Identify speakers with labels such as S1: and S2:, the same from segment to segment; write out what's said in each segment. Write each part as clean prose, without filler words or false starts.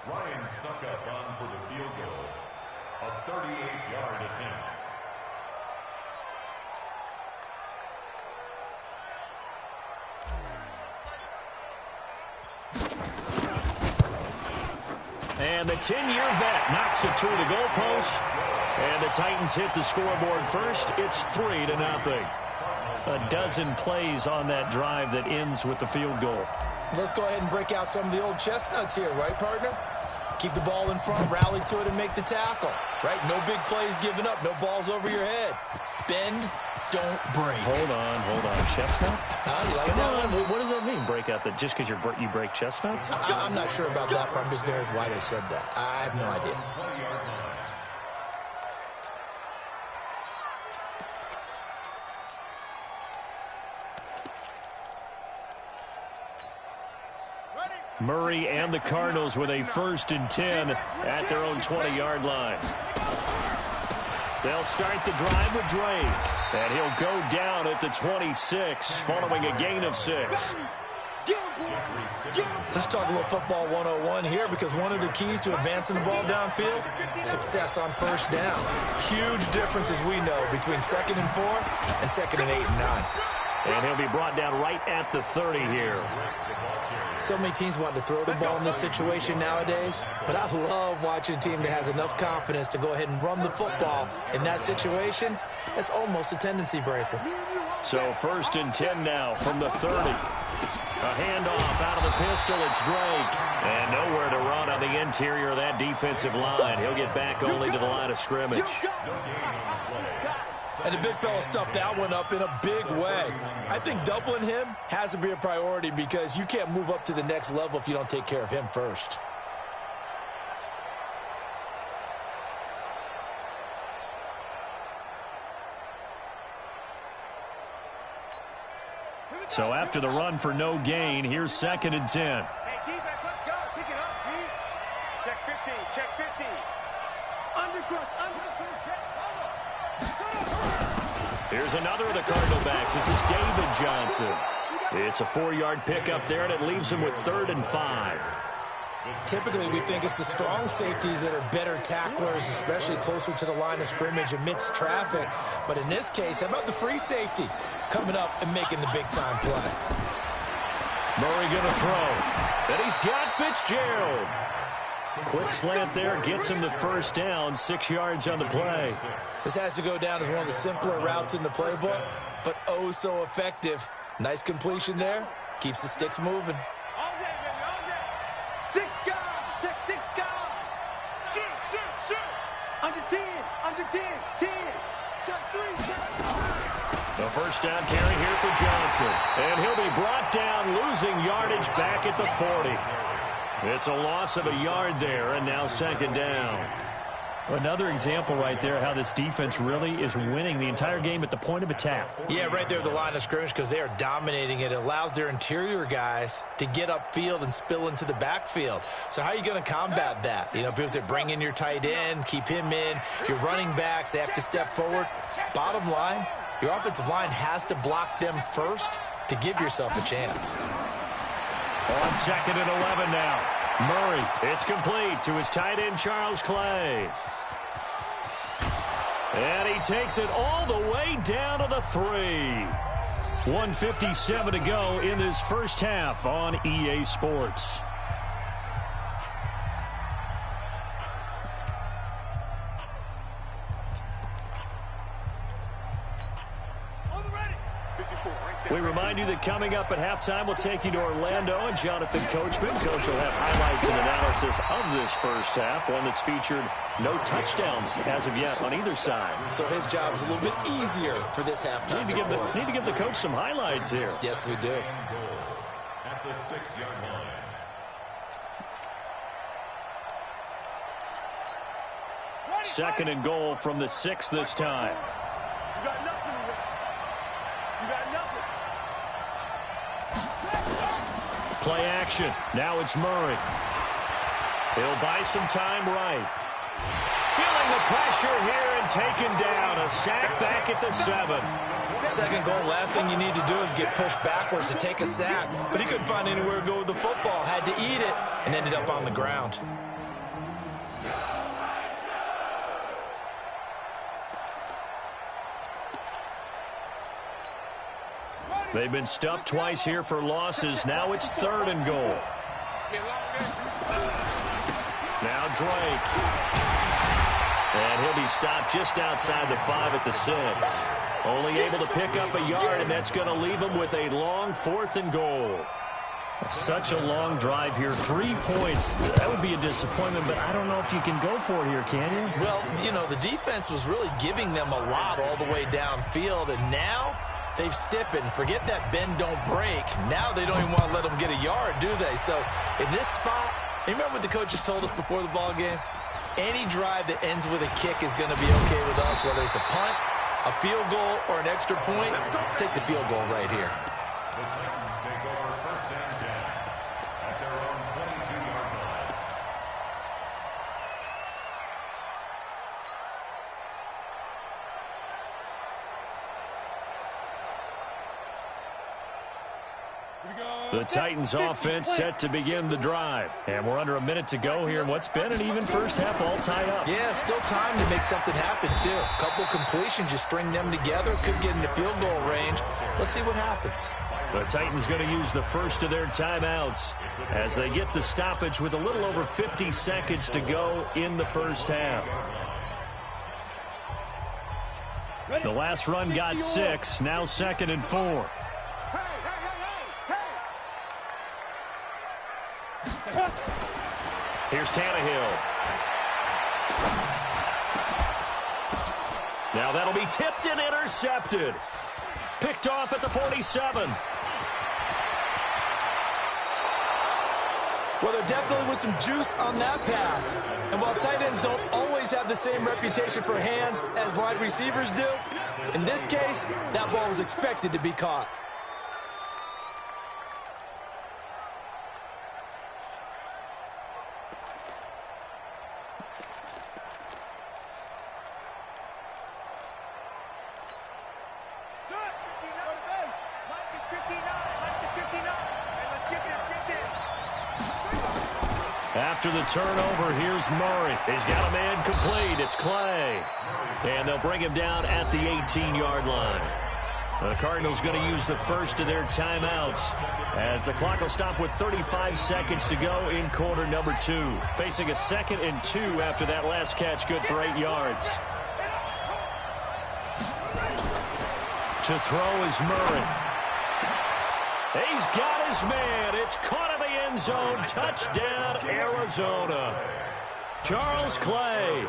S1: Ryan Suckup on for the field goal. A 38-yard attempt.
S2: And the 10-year vet knocks it through the goalpost. And the Titans hit the scoreboard first. It's 3-0. A dozen plays on that drive that ends with the field goal.
S3: Let's go ahead and break out some of the old chestnuts here, right, partner? Keep the ball in front, rally to it, and make the tackle, right? No big plays given up, no balls over your head. Bend, don't break.
S2: Hold on. Chestnuts?
S3: You like that one?
S2: What does that mean, break out? Just because you break chestnuts?
S3: I'm not sure about that, but I'm just going with why they said that. I have no idea.
S2: Murray and the Cardinals with a 1st and 10 at their own 20-yard line. They'll start the drive with Drake, and he'll go down at the 26 following a gain of 6.
S3: Let's talk a little football 101 here, because one of the keys to advancing the ball downfield, success on 1st down. Huge difference, as we know, between 2nd and 4 and 2nd and 8 and 9.
S2: And he'll be brought down right at the 30 here.
S3: So many teams want to throw the ball in this situation nowadays, but I love watching a team that has enough confidence to go ahead and run the football in that situation. That's almost a tendency breaker.
S2: So 1st and 10 now from the 30. A handoff out of the pistol. It's Drake. And nowhere to run on the interior of that defensive line. He'll get back only to the line of scrimmage.
S3: And the big fella stuffed that one up in a big way. I think doubling him has to be a priority, because you can't move up to the next level if you don't take care of him first.
S2: So after the run for no gain, here's 2nd and 10.
S4: Hey, defense, let's go. Pick it up, D. Check 15, check 15. Undercross,
S2: Here's another of the Cardinal backs. This is David Johnson. It's a 4-yard pickup there, and it leaves him with 3rd and 5.
S3: Typically, we think it's the strong safeties that are better tacklers, especially closer to the line of scrimmage amidst traffic. But in this case, how about the free safety coming up and making the big-time play?
S2: Murray going to throw. And he's got Fitzgerald. Quick slant there, gets him the 1st down, 6 yards on the play.
S3: This has to go down as one of the simpler routes in the playbook, but oh so effective. Nice completion there. Keeps the sticks moving.
S4: All day, baby, all day. 6 guard, check 6 guard. Shoot. Under 10, 10. Check 3, check 3.
S2: The 1st down carry here for Johnson. And he'll be brought down, losing yardage back at the 40. It's a loss of a yard there, and now 2nd down. Another example right there how this defense really is winning the entire game at the point of attack.
S3: Yeah, right there at the line of scrimmage, because they are dominating it. It allows their interior guys to get upfield and spill into the backfield. So how are you going to combat that? You know, people say bring in your tight end, keep him in. Your running backs, they have to step forward. Bottom line, your offensive line has to block them first to give yourself a chance.
S2: On 2nd and 11 now. Murray, it's complete to his tight end, Charles Clay. And he takes it all the way down to the 3. 1:57 to go in this 1st half on EA Sports. We remind you that coming up at halftime, we'll take you to Orlando and Jonathan Coachman. Coach will have highlights and analysis of this 1st half, one that's featured no touchdowns as of yet on either side.
S3: So his job is a little bit easier for this halftime.
S2: Need to give the coach some highlights here.
S3: Yes, we do.
S1: At the 6-yard line.
S2: Second and goal from the 6 this time.
S4: You got nothing. You got nothing.
S2: Play action. Now it's Murray. He'll buy some time right. Feeling the pressure here and taken down. A sack back at the 7.
S3: Second goal, last thing you need to do is get pushed backwards to take a sack. But he couldn't find anywhere to go with the football. Had to eat it and ended up on the ground.
S2: They've been stuffed twice here for losses. Now it's 3rd and goal. Now Drake. And he'll be stopped just outside the 5 at the 6. Only able to pick up a yard, and that's going to leave him with a long 4th and goal. Such a long drive here. 3 points. That would be a disappointment, but I don't know if you can go for it here, can you?
S3: Well, you know, the defense was really giving them a lot all the way downfield, and now they've stiffened. Forget that bend, don't break. Now they don't even want to let them get a yard, do they? So in this spot, you remember what the coaches told us before the ball game? Any drive that ends with a kick is going to be okay with us, whether it's a punt, a field goal, or an extra point. Take the field goal right here.
S1: The Titans take over 1st and 10 at their own 22-yard line.
S2: The Titans offense set to begin the drive. And we're under a minute to go here in what's been an even first half, all tied up.
S3: Yeah, still time to make something happen, too. A couple completions, you string them together, could get into field goal range. Let's see what happens.
S2: The Titans going to use the first of their timeouts as they get the stoppage with a little over 50 seconds to go in the first half. The last run got 6, now 2nd and 4. Here's Tannehill. Now that'll be tipped and intercepted. Picked off at the 47.
S3: Well, there definitely was some juice on that pass. And while tight ends don't always have the same reputation for hands as wide receivers do, in this case, that ball was expected to be caught.
S2: After the turnover, here's Murray. He's got a man complete. It's Clay. And they'll bring him down at the 18-yard line. The Cardinals going to use the first of their timeouts as the clock will stop with 35 seconds to go in quarter number 2. Facing a 2nd and 2 after that last catch, good for 8 yards. To throw is Murray. He's got his man. It's caught in the end zone. Touchdown, Arizona. Charles Clay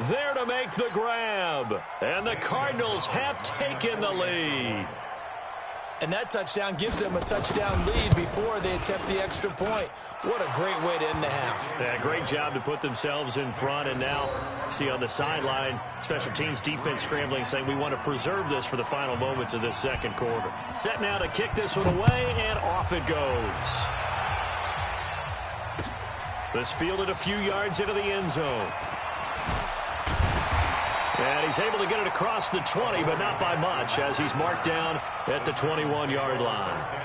S2: there to make the grab. And the Cardinals have taken the lead. And that touchdown gives them a touchdown lead before they attempt the extra point. What a great way to end the half. Yeah, great job to put themselves in front. And now, see on the sideline, special teams defense scrambling, saying we want to preserve this for the final moments of this second quarter. Set now to kick this one away, and off it goes. This fielded a few yards into the end zone. And he's able to get it across the 20, but not by much, as he's marked down at the 21-yard line.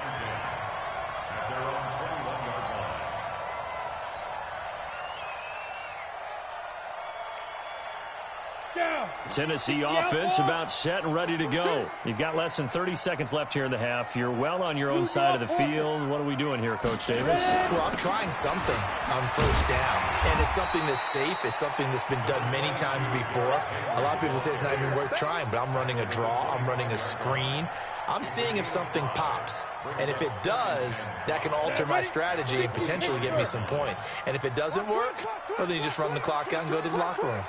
S2: Tennessee offense about set and ready to go. You've got less than 30 seconds left here in the half. You're well on your own side of the field. What are we doing here, Coach Davis?
S3: Well, I'm trying something on first down. And it's something that's safe. It's something that's been done many times before. A lot of people say it's not even worth trying, but I'm running a draw. I'm running a screen. I'm seeing if something pops. And if it does, that can alter my strategy and potentially get me some points. And if it doesn't work, well, then you just run the clock out and go to the locker room.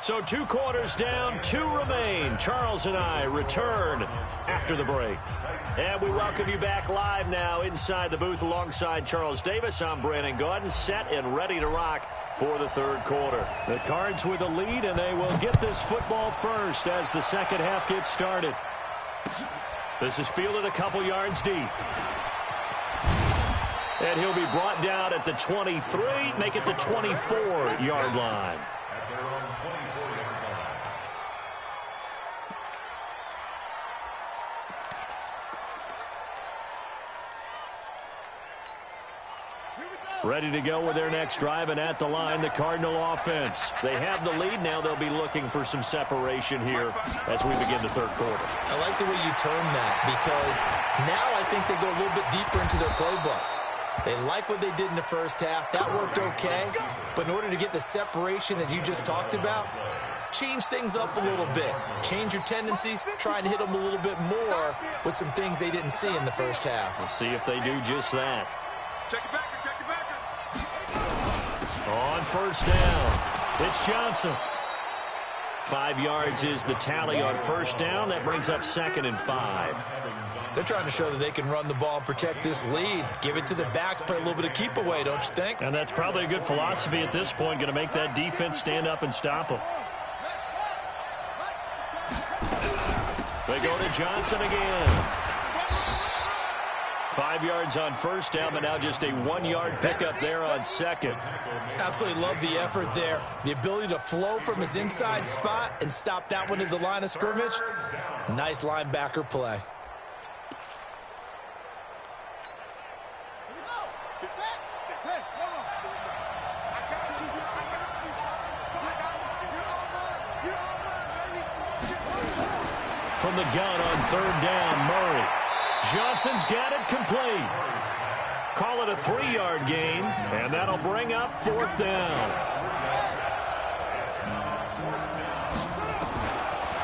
S2: So 2 quarters down, 2 remain. Charles and I return after the break. And we welcome you back live now inside the booth alongside Charles Davis. I'm Brandon Gaudin, set and ready to rock for the third quarter. The Cards with a lead, and they will get this football first as the second half gets started. This is fielded a couple yards deep. And he'll be brought down at the 23, make it the 24-yard line. Ready to go with their next drive, and at the line, the Cardinal offense. They have the lead. Now they'll be looking for some separation here as we begin the third quarter.
S3: I like the way you term that, because now I think they go a little bit deeper into their playbook. They like what they did in the first half. That worked okay. But in order to get the separation that you just talked about, change things up a little bit. Change your tendencies. Try and hit them a little bit more with some things they didn't see in the first half.
S2: We'll see if they do just that.
S4: Check it back. Check it back.
S2: On first down, it's Johnson. 5 yards is the tally on first down. That brings up 2nd and 5.
S3: They're trying to show that they can run the ball and protect this lead. Give it to the backs, play a little bit of keep away, don't you think?
S2: And that's probably a good philosophy at this point, going to make that defense stand up and stop them. They go to Johnson again. 5 yards on first down, but now just a 1-yard pickup there on second.
S3: Absolutely love the effort there. The ability to flow from his inside spot and stop that one at the line of scrimmage. Nice linebacker play.
S2: From the gun on third down, Murray. Johnson's got it complete. Call it a 3-yard gain, and that'll bring up 4th down.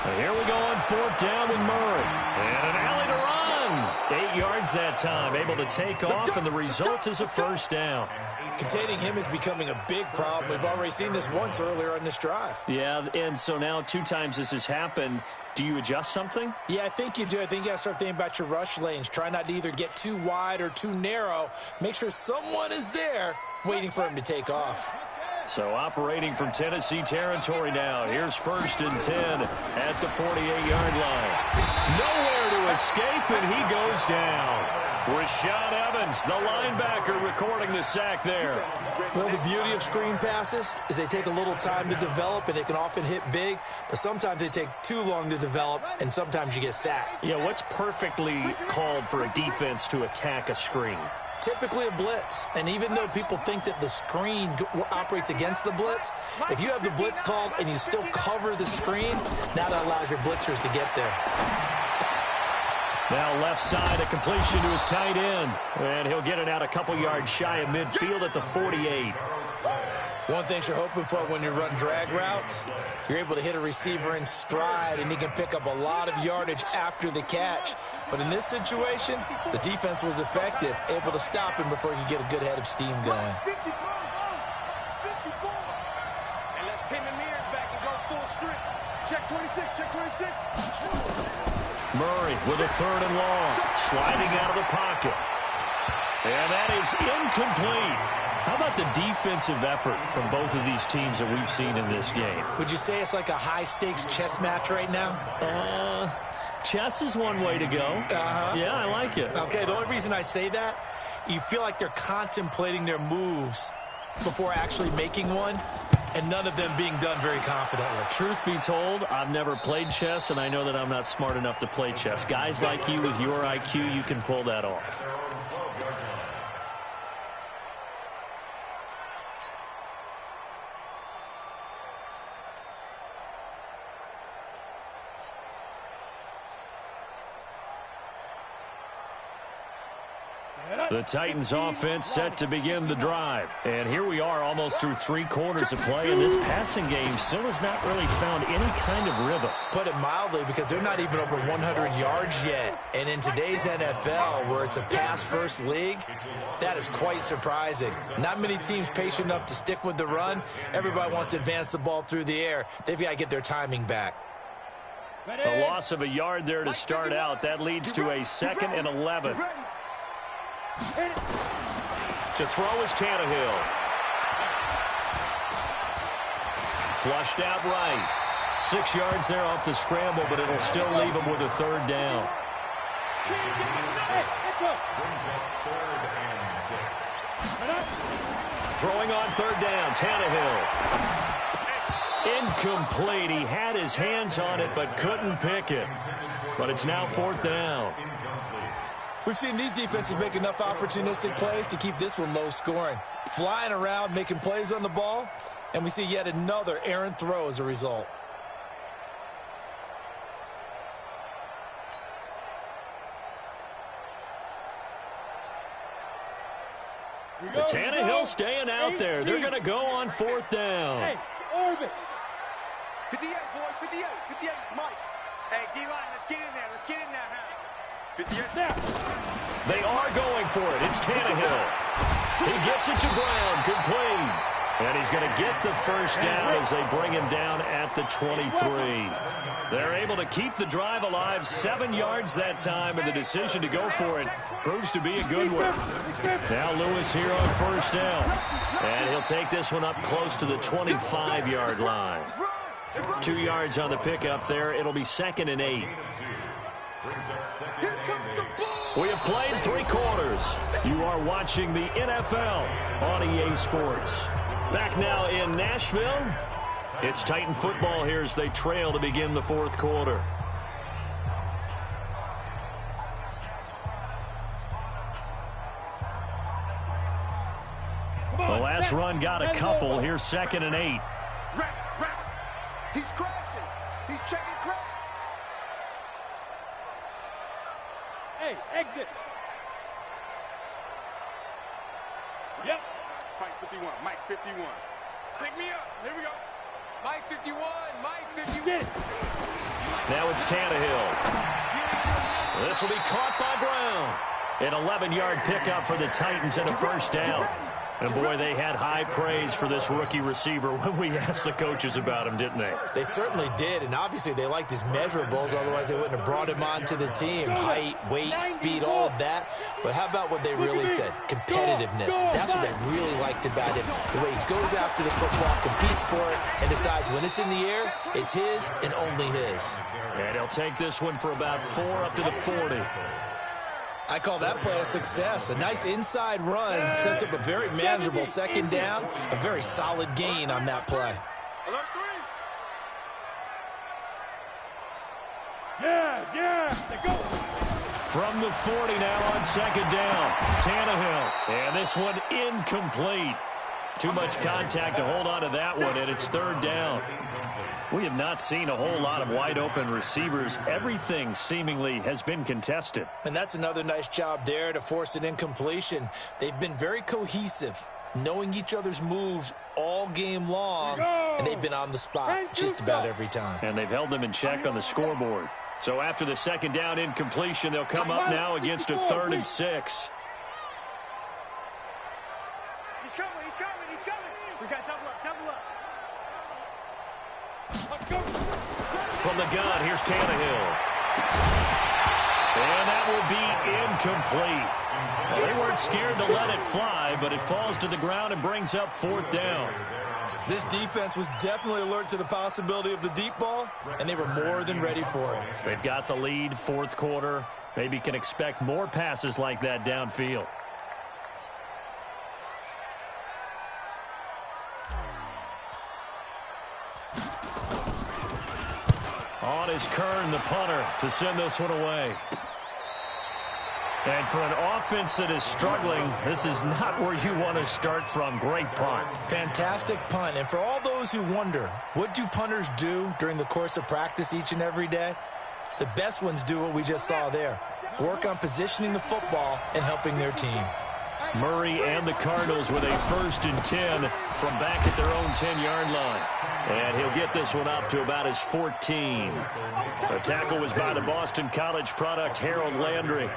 S2: And here we go on 4th down with Murray. And an alley to run. 8 yards that time, able to take off, and the result is a first down.
S3: Containing him is becoming a big problem. We've already seen this once earlier on this drive.
S2: Yeah, and so now 2 times this has happened. Do you adjust something?
S3: Yeah, I think you do. I think you got to start thinking about your rush lanes. Try not to either get too wide or too narrow. Make sure someone is there waiting for him to take off.
S2: So operating from Tennessee territory now. Here's 1st and 10 at the 48-yard line. Nowhere to escape, and he goes down. Rashaan Evans, the linebacker, recording the sack there.
S3: Well, the beauty of screen passes is they take a little time to develop, and they can often hit big, but sometimes they take too long to develop, and sometimes you get sacked.
S2: Yeah, what's perfectly called for a defense to attack a screen?
S3: Typically a blitz, and even though people think that the screen operates against the blitz, if you have the blitz called and you still cover the screen, now that allows your blitzers to get there.
S2: Now left side, a completion to his tight end. And he'll get it out a couple yards shy of midfield at the 48.
S3: One thing you're hoping for when you run drag routes, you're able to hit a receiver in stride, and he can pick up a lot of yardage after the catch. But in this situation, the defense was effective, able to stop him before he could get a good head of steam going.
S4: 54. And let's pin the mirrors back and go full strip. Check 26, check 26.
S2: Murray with a 3rd and long, sliding out of the pocket. And that is incomplete. How about the defensive effort from both of these teams that we've seen in this game?
S3: Would you say it's like a high-stakes chess match right now?
S2: Chess is one way to go. Yeah, I like it.
S3: Okay, the only reason I say that, you feel like they're contemplating their moves before actually making one, and none of them being done very confidently.
S2: Truth be told, I've never played chess, and I know that I'm not smart enough to play chess. Guys like you with your IQ, you can pull that off. The Titans offense set to begin the drive. And here we are almost through 3 quarters of play, and this passing game still has not really found any kind of rhythm.
S3: Put it mildly, because they're not even over 100 yards yet. And in today's NFL, where it's a pass-first league, that is quite surprising. Not many teams patient enough to stick with the run. Everybody wants to advance the ball through the air. They've got to get their timing back.
S2: A loss of a yard there to start out. That leads to a 2nd and 11. To throw is Tannehill. Flushed out right. 6 yards there off the scramble, but it'll still leave him with a 3rd down. Throwing on 3rd down, Tannehill. Incomplete. He had his hands on it, but couldn't pick it. But it's now 4th down.
S3: We've seen these defenses make enough opportunistic plays to keep this one low scoring. Flying around, making plays on the ball, and we see yet another errant throw as a result.
S2: Tannehill staying out there. They're going to go on 4th down.
S4: Hey, orbit. 58, boys, 58. 58, Mike. Hey, D-line, let's get in there. Let's get in there, huh? 58 now.
S2: They are going for it. It's Tannehill. He gets it to Brown. Complete. And he's going to get the first down as they bring him down at the 23. They're able to keep the drive alive, 7 yards that time, and the decision to go for it proves to be a good one. Now Lewis here on 1st down. And he'll take this one up close to the 25-yard line. 2 yards on the pickup there. It'll be 2nd and 8. We have played 3 quarters. You are watching the NFL on EA Sports. Back now in Nashville. It's Titan football here as they trail to begin the 4th quarter. The last run got a couple. Here's 2nd and 8.
S4: He's crashing. He's checking crash. Hey, exit. Yep. Mike 51. Mike 51. Pick me up. Here we go. Mike 51. Mike 51.
S2: Now it's Tannehill. This will be caught by Brown. An 11-yard pickup for the Titans and a first down. And, boy, they had high praise for this rookie receiver when we asked the coaches about him, didn't they?
S3: They certainly did, and obviously they liked his measurables. Otherwise, they wouldn't have brought him onto the team. Height, weight, speed, all of that. But how about what they really said? Competitiveness. That's what they really liked about him. The way he goes after the football, competes for it, and decides when it's in the air, it's his and only his.
S2: And he'll take this one for about 4 up to the 40.
S3: I call that play a success. A nice inside run sets up a very manageable 2nd down. A very solid gain on that play.
S4: Yeah, they go.
S2: From the 40 now on 2nd down. Tannehill. And this one incomplete. Too much contact to hold on to that one, and it's 3rd down. We have not seen a whole lot of wide-open receivers. Everything seemingly has been contested.
S3: And that's another nice job there to force an incompletion. They've been very cohesive, knowing each other's moves all game long, and they've been on the spot just about every time.
S2: And they've held them in check on the scoreboard. So after the 2nd down incompletion, they'll come up now against a 3rd and 6.
S4: He's coming. We got double up.
S2: From the gun, here's Tannehill. And that will be incomplete. Well, they weren't scared to let it fly, but it falls to the ground and brings up 4th down.
S3: This defense was definitely alert to the possibility of the deep ball, and they were more than ready for it.
S2: They've got the lead, 4th quarter. Maybe can expect more passes like that downfield. On is Kern, the punter, to send this one away. And for an offense that is struggling, this is not where you want to start from. Great punt.
S3: Fantastic punt. And for all those who wonder, what do punters do during the course of practice each and every day? The best ones do what we just saw there. Work on positioning the football and helping their team.
S2: Murray and the Cardinals with a 1st and 10 from back at their own 10-yard line. And he'll get this one up to about his 14. The tackle was by the Boston College product, Harold Landry.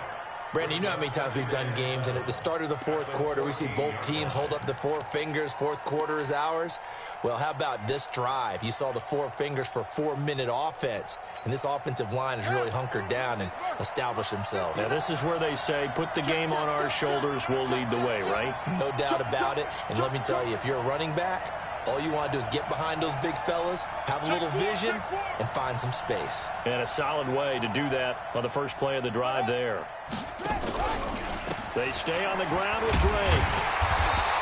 S3: Brandon, you know how many times we've done games, and at the start of the 4th quarter, we see both teams hold up the 4 fingers. 4th quarter is ours. Well, how about this drive? You saw the 4 fingers for 4-minute offense, and this offensive line has really hunkered down and established themselves.
S2: Now, this is where they say, put the game on our shoulders, we'll lead the way, right?
S3: No doubt about it. And let me tell you, if you're a running back, all you want to do is get behind those big fellas, have a little vision, and find some space.
S2: And a solid way to do that on the first play of the drive there. They stay on the ground with Drake.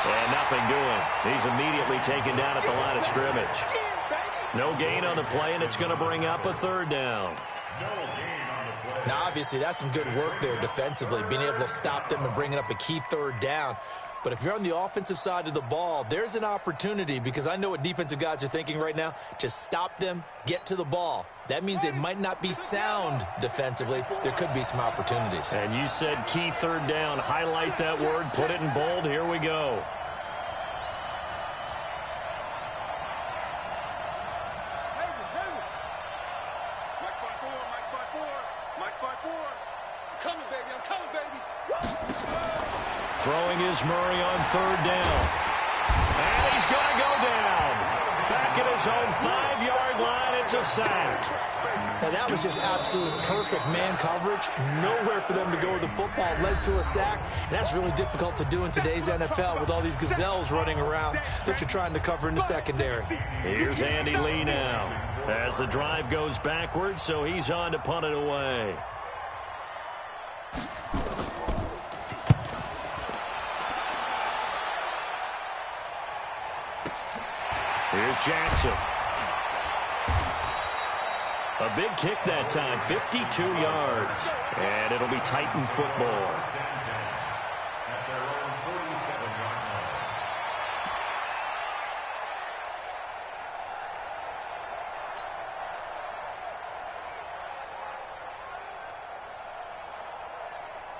S2: And nothing doing. He's immediately taken down at the line of scrimmage. No gain on the play, and it's going to bring up a 3rd down.
S1: No gain on the play.
S3: Now, obviously, that's some good work there defensively, being able to stop them and bringing up a key third down. But if you're on the offensive side of the ball, there's an opportunity, because I know what defensive guys are thinking right now, to stop them, get to the ball. That means they might not be sound defensively. There could be some opportunities.
S2: And you said key third down. Highlight that word, put it in bold. Here we go. Throwing is Murray on third down. And he's going to go down. Back at his own 5-yard line, it's a sack.
S3: Now, that was just absolute perfect man coverage. Nowhere for them to go with the football. Led to a sack. And that's really difficult to do in today's NFL with all these gazelles running around that you're trying to cover in the secondary.
S2: Here's Andy Lee now as the drive goes backwards, so he's on to punt it away. Here's Jackson. A big kick that time, 52 yards. And it'll be Titan football.
S1: At their own 47-yard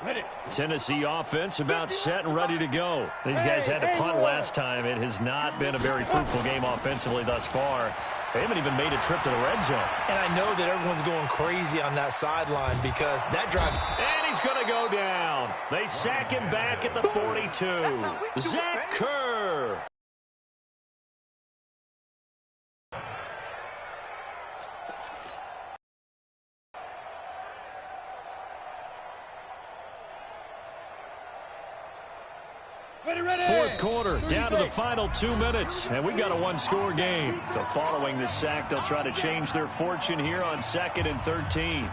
S1: line.
S2: Tennessee offense about set and ready to go. These guys had to punt last time. It has not been a very fruitful game offensively thus far. They haven't even made a trip to the red zone.
S3: And I know that everyone's going crazy on that sideline because that drive...
S2: And he's going to go down. They sack him back at the 42. Zach Kerr. Fourth quarter, down to the final 2 minutes, and we got a one-score game. So following this sack, they'll try to change their fortune here on 2nd and 13.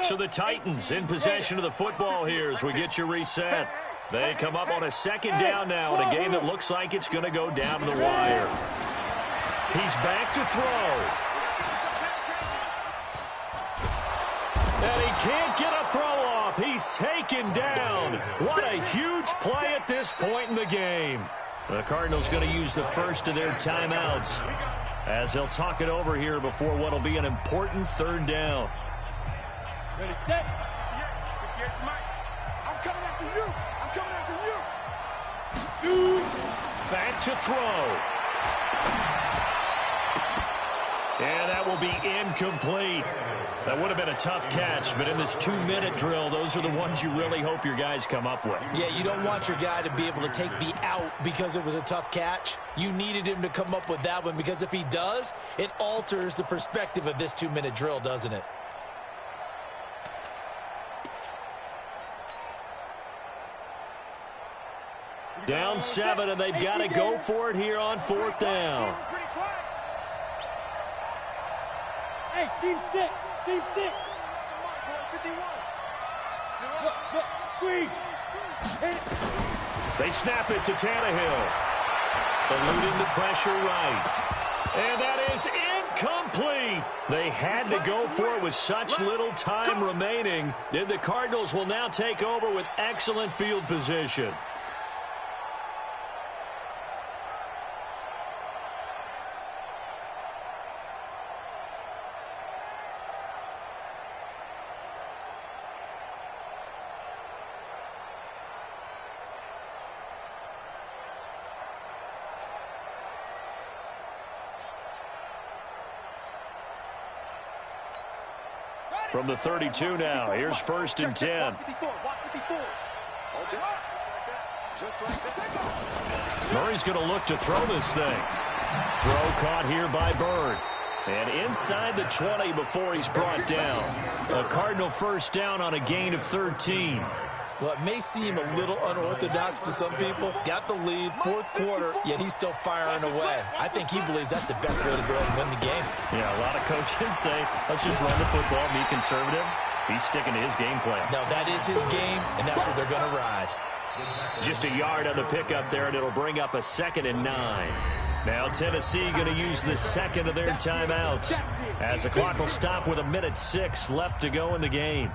S2: So the Titans in possession of the football here as we get you reset. They come up on a second down now in a game that looks like it's going to go down to the wire. He's back to throw. And he can't get a throw off. He's taken down. What a huge play at this point in the game. The Cardinals going to use the first of their timeouts as they'll talk it over here before what will be an important third down.
S4: Ready, set. I'm coming after you. I'm coming after you.
S2: Back to throw. And that will be incomplete. That would have been a tough catch, but in this 2-minute drill, those are the ones you really hope your guys come up with.
S3: Yeah, you don't want your guy to be able to take the out because it was a tough catch. You needed him to come up with that one because if he does, it alters the perspective of this 2-minute drill, doesn't it?
S2: Down 7, and they've got to go for it here on 4th down.
S4: Hey, team 6. Team 6. Look, squeeze.
S2: They snap it to Tannehill. Eluding the pressure right. And that is incomplete. They had to go for it with such little time remaining. Then the Cardinals will now take over with excellent field position. From the 32 now, here's 1st and 10. Murray's going to look to throw this thing. Throw caught here by Bird. And inside the 20 before he's brought down. A Cardinal first down on a gain of 13.
S3: Well, it may seem a little unorthodox to some people. Got the lead, fourth quarter, yet he's still firing away. I think he believes that's the best way to go ahead and win the game.
S2: Yeah, a lot of coaches say, let's just run the football, be conservative. He's sticking to his game plan.
S3: No, that is his game, and that's what they're going to ride.
S2: Just a yard on the pickup there, and it'll bring up a 2nd and 9. Now Tennessee going to use the second of their timeouts as the clock will stop with 1:06 left to go in the game.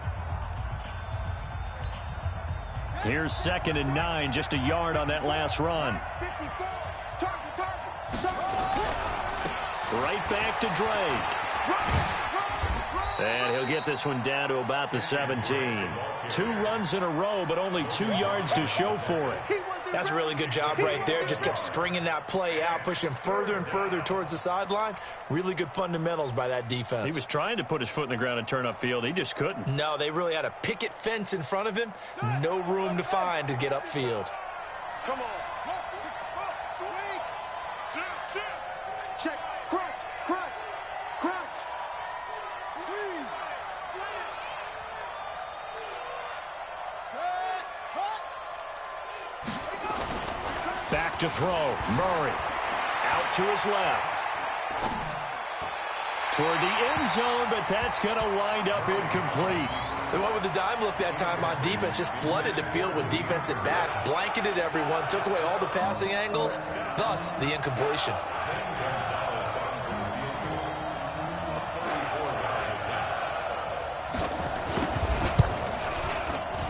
S2: Here's 2nd and 9, just a yard on that last run. Right back to Drake. And he'll get this one down to about the 17. 2 runs in a row, but only 2 yards to show for it.
S3: That's a really good job right there. Just kept stringing that play out, pushing further and further towards the sideline. Really good fundamentals by that defense.
S2: He was trying to put his foot in the ground and turn upfield. He just couldn't.
S3: No, they really had a picket fence in front of him. No room to find to get upfield.
S4: Come on. Check. Crunch. Swing.
S2: Back to throw. Murray out to his left. Toward the end zone, but that's going to wind up incomplete.
S3: They went with the dime look that time on defense, just flooded the field with defensive backs, blanketed everyone, took away all the passing angles, thus the incompletion.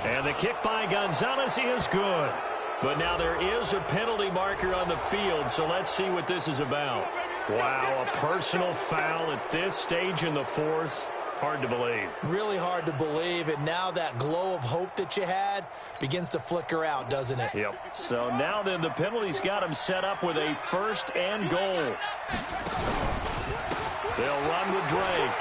S2: And the kick by Gonzalez is good. But now there is a penalty marker on the field, so let's see what this is about. Wow, a personal foul at this stage in the fourth. Hard to believe.
S3: Really hard to believe, and now that glow of hope that you had begins to flicker out, doesn't it?
S2: Yep. So now then the penalty's got him set up with a 1st and goal. They'll run with Drake.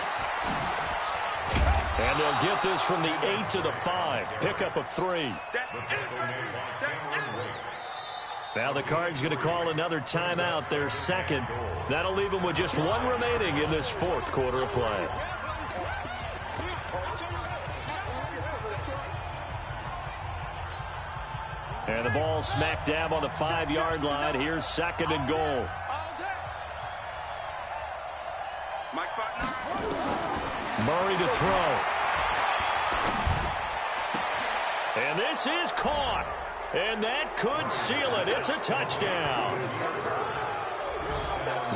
S2: And they'll get this from the 8 to the 5. Pickup of 3. Now the Cards going to call another timeout, their second. That'll leave them with just 1 remaining in this fourth quarter of play. And the ball smack dab on the 5-yard line. Here's 2nd and goal. Murray to throw. And this is caught. And that could seal it. It's a touchdown.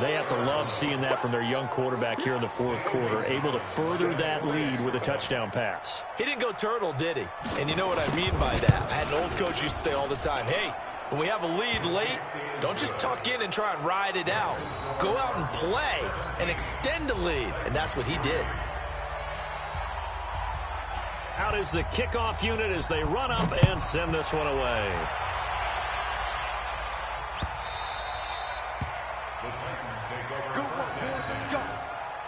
S2: They have to love seeing that from their young quarterback here in the fourth quarter, able to further that lead with a touchdown pass.
S3: He didn't go turtle, did he? And you know what I mean by that. I had an old coach used to say all the time, hey, when we have a lead late, don't just tuck in and try and ride it out. Go out and play and extend the lead. And that's what he did.
S2: Out is the kickoff unit as they run up and send this one away.
S1: The Titans take over first and 10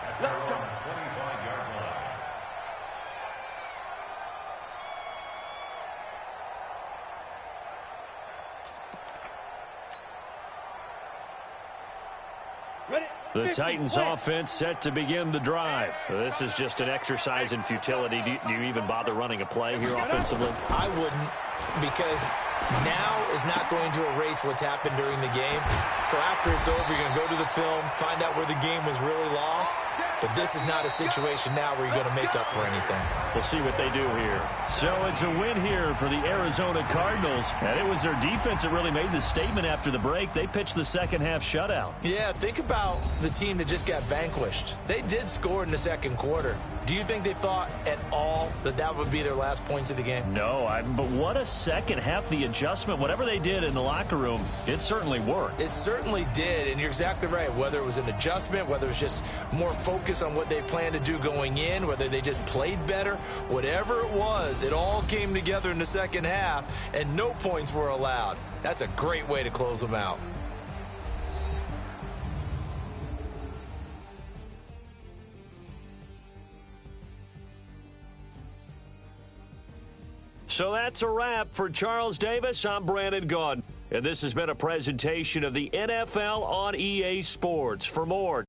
S1: at their own 25-yard line.
S2: The Titans offense set to begin the drive. This is just an exercise in futility. Do you even bother running a play here offensively?
S3: I wouldn't, because now is not going to erase what's happened during the game. So after it's over, you're going to go to the film, find out where the game was really lost. But this is not a situation now where you're going to make up for anything.
S2: We'll see what they do here. So it's a win here for the Arizona Cardinals. And it was their defense that really made the statement after the break. They pitched the second-half shutout.
S3: Yeah, think about the team that just got vanquished. They did score in the second quarter. Do you think they thought at all that that would be their last points of the game?
S2: No, but what a second half. The adjustment, whatever they did in the locker room, it certainly worked.
S3: It certainly did, and you're exactly right. Whether it was an adjustment, whether it was just more focus on what they planned to do going in, whether they just played better, whatever it was, it all came together in the second half, and no points were allowed. That's a great way to close them out.
S2: So that's a wrap for Charles Davis. I'm Brandon Gaudin, and this has been a presentation of the NFL on EA Sports. For more